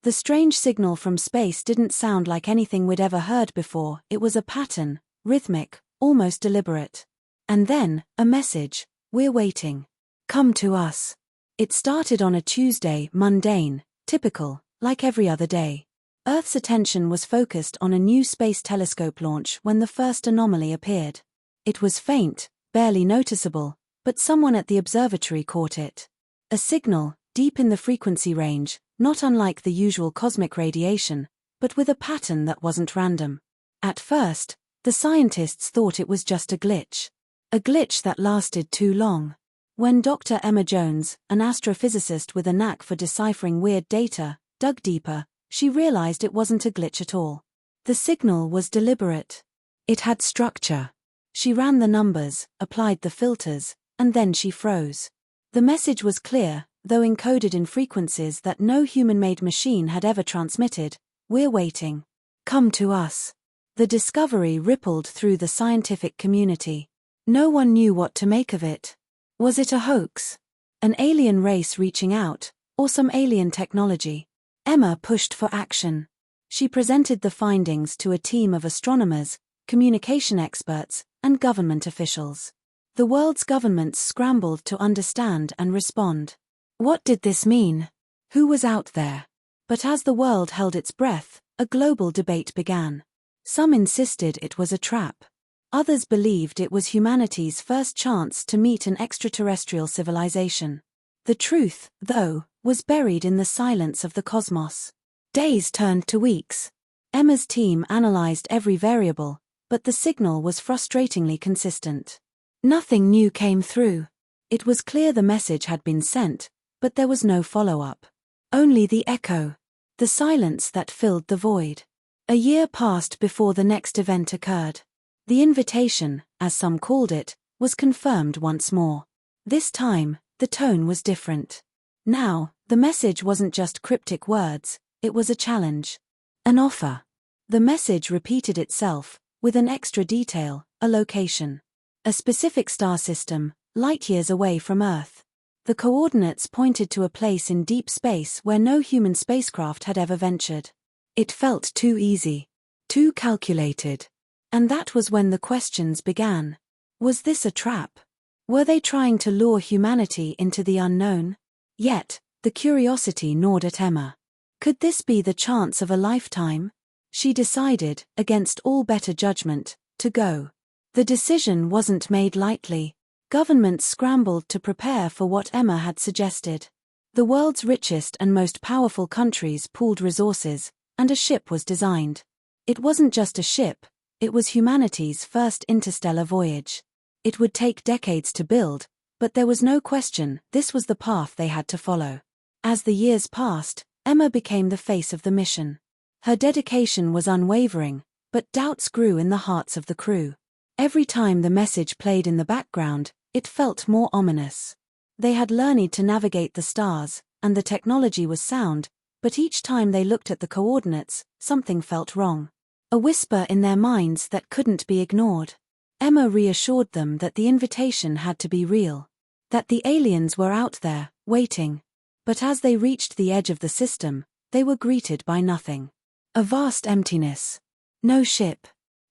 The strange signal from space didn't sound like anything we'd ever heard before. It was a pattern, rhythmic, almost deliberate. And then, a message: "We're waiting. Come to us." It started on a Tuesday, mundane, typical, like every other day. Earth's attention was focused on a new space telescope launch when the first anomaly appeared. It was faint, barely noticeable, but someone at the observatory caught it. A signal, deep in the frequency range, not unlike the usual cosmic radiation, but with a pattern that wasn't random. At first, the scientists thought it was just a glitch. A glitch that lasted too long. When Dr. Emma Jones, an astrophysicist with a knack for deciphering weird data, dug deeper, she realized it wasn't a glitch at all. The signal was deliberate. It had structure. She ran the numbers, applied the filters, and then she froze. The message was clear, though encoded in frequencies that no human-made machine had ever transmitted: "We're waiting. Come to us." The discovery rippled through the scientific community. No one knew what to make of it. Was it a hoax? An alien race reaching out, or some alien technology? Emma pushed for action. She presented the findings to a team of astronomers, communication experts, and government officials. The world's governments scrambled to understand and respond. What did this mean? Who was out there? But as the world held its breath, a global debate began. Some insisted it was a trap. Others believed it was humanity's first chance to meet an extraterrestrial civilization. The truth, though, was buried in the silence of the cosmos. Days turned to weeks. Emma's team analyzed every variable, but the signal was frustratingly consistent. Nothing new came through. It was clear the message had been sent, but there was no follow-up. Only the echo. The silence that filled the void. A year passed before the next event occurred. The invitation, as some called it, was confirmed once more. This time, the tone was different. Now, the message wasn't just cryptic words, it was a challenge. An offer. The message repeated itself, with an extra detail: a location. A specific star system, light-years away from Earth. The coordinates pointed to a place in deep space where no human spacecraft had ever ventured. It felt too easy. Too calculated. And that was when the questions began. Was this a trap? Were they trying to lure humanity into the unknown? Yet, the curiosity gnawed at Emma. Could this be the chance of a lifetime? She decided, against all better judgment, to go. The decision wasn't made lightly. Governments scrambled to prepare for what Emma had suggested. The world's richest and most powerful countries pooled resources, and a ship was designed. It wasn't just a ship, it was humanity's first interstellar voyage. It would take decades to build, but there was no question this was the path they had to follow. As the years passed, Emma became the face of the mission. Her dedication was unwavering, but doubts grew in the hearts of the crew. Every time the message played in the background, it felt more ominous. They had learned to navigate the stars, and the technology was sound, but each time they looked at the coordinates, something felt wrong. A whisper in their minds that couldn't be ignored. Emma reassured them that the invitation had to be real. That the aliens were out there, waiting. But as they reached the edge of the system, they were greeted by nothing. A vast emptiness. No ship.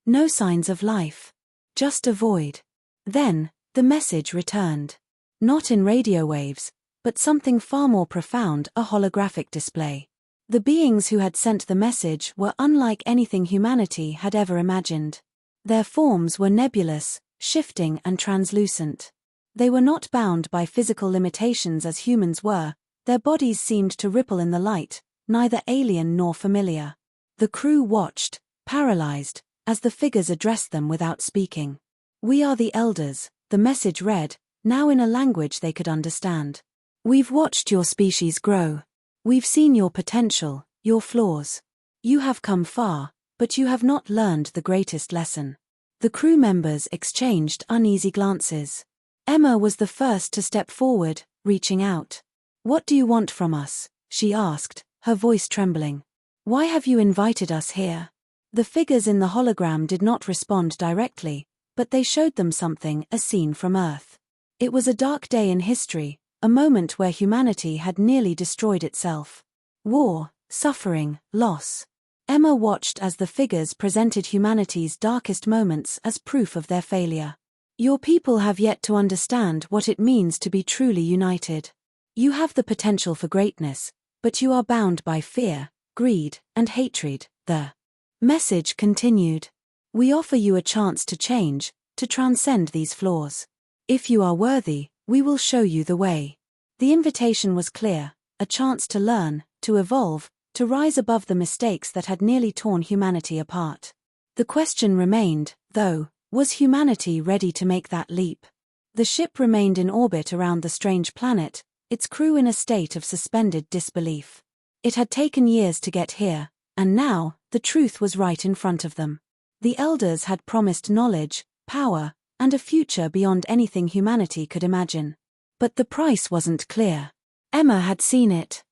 No signs of life. Just a void. Then, the message returned. Not in radio waves, but something far more profound: a holographic display. The beings who had sent the message were unlike anything humanity had ever imagined. Their forms were nebulous, shifting and translucent. They were not bound by physical limitations as humans were, their bodies seemed to ripple in the light, neither alien nor familiar. The crew watched, paralyzed, as the figures addressed them without speaking. "We are the elders," the message read, now in a language they could understand. "We've watched your species grow. We've seen your potential, your flaws. You have come far, but you have not learned the greatest lesson." The crew members exchanged uneasy glances. Emma was the first to step forward, reaching out. "What do you want from us?" she asked, her voice trembling. "Why have you invited us here?" The figures in the hologram did not respond directly, but they showed them something: a scene from Earth. It was a dark day in history, a moment where humanity had nearly destroyed itself. War, suffering, loss. Emma watched as the figures presented humanity's darkest moments as proof of their failure. Your people have yet to understand what it means to be truly united. You have the potential for greatness, but you are bound by fear, greed, and hatred. The message continued. We offer you a chance to change, to transcend these flaws. If you are worthy, we will show you the way. The invitation was clear, a chance to learn, to evolve, to rise above the mistakes that had nearly torn humanity apart. The question remained, though, was humanity ready to make that leap? The ship remained in orbit around the strange planet, its crew in a state of suspended disbelief. It had taken years to get here, and now, the truth was right in front of them. The elders had promised knowledge, power, and a future beyond anything humanity could imagine. But the price wasn't clear. Emma had seen it.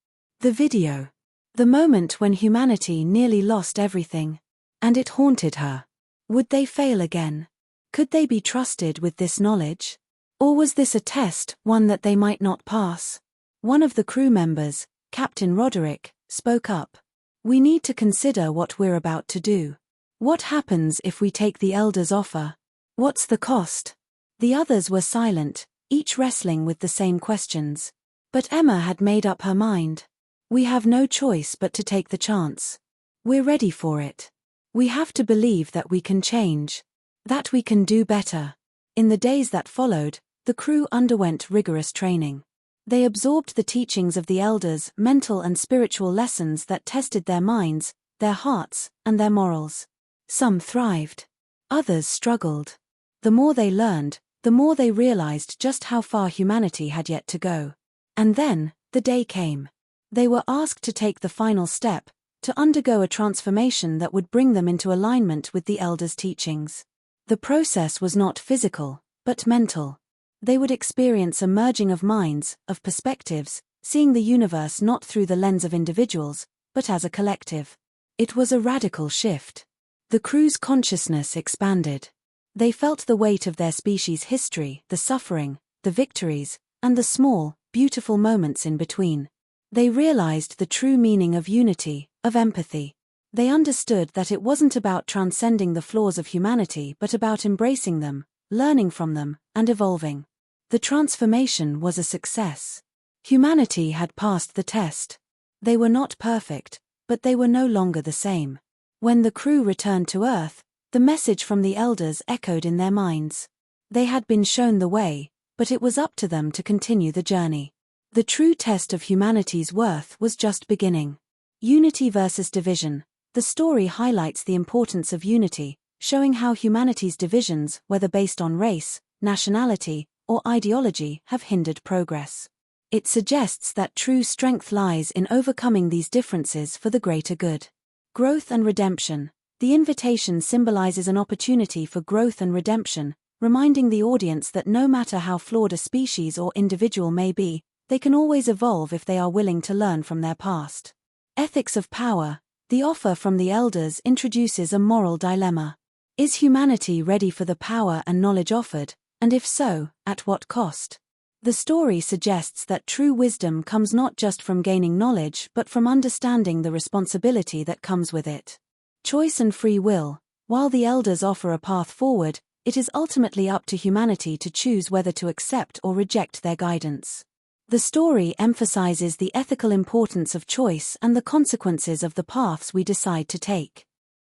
The video. The moment when humanity nearly lost everything. And it haunted her. Would they fail again? Could they be trusted with this knowledge? Or was this a test, one that they might not pass? One of the crew members, Captain Roderick, spoke up. We need to consider what we're about to do. What happens if we take the elders' offer? What's the cost? The others were silent, each wrestling with the same questions. But Emma had made up her mind. We have no choice but to take the chance. We're ready for it. We have to believe that we can change. That we can do better. In the days that followed, the crew underwent rigorous training. They absorbed the teachings of the elders, mental and spiritual lessons that tested their minds, their hearts, and their morals. Some thrived. Others struggled. The more they learned, the more they realized just how far humanity had yet to go. And then, the day came. They were asked to take the final step, to undergo a transformation that would bring them into alignment with the elders' teachings. The process was not physical, but mental. They would experience a merging of minds, of perspectives, seeing the universe not through the lens of individuals, but as a collective. It was a radical shift. The crew's consciousness expanded. They felt the weight of their species' history, the suffering, the victories, and the small, beautiful moments in between. They realized the true meaning of unity, of empathy. They understood that it wasn't about transcending the flaws of humanity but about embracing them, learning from them, and evolving. The transformation was a success. Humanity had passed the test. They were not perfect, but they were no longer the same. When the crew returned to Earth, the message from the elders echoed in their minds. They had been shown the way, but it was up to them to continue the journey. The true test of humanity's worth was just beginning. Unity versus division. The story highlights the importance of unity, showing how humanity's divisions, whether based on race, nationality, or ideology, have hindered progress. It suggests that true strength lies in overcoming these differences for the greater good. Growth and redemption. The invitation symbolizes an opportunity for growth and redemption, reminding the audience that no matter how flawed a species or individual may be, they can always evolve if they are willing to learn from their past. Ethics of power. The offer from the elders introduces a moral dilemma. Is humanity ready for the power and knowledge offered, and if so, at what cost? The story suggests that true wisdom comes not just from gaining knowledge but from understanding the responsibility that comes with it. Choice and free will. While the elders offer a path forward, it is ultimately up to humanity to choose whether to accept or reject their guidance. The story emphasizes the ethical importance of choice and the consequences of the paths we decide to take.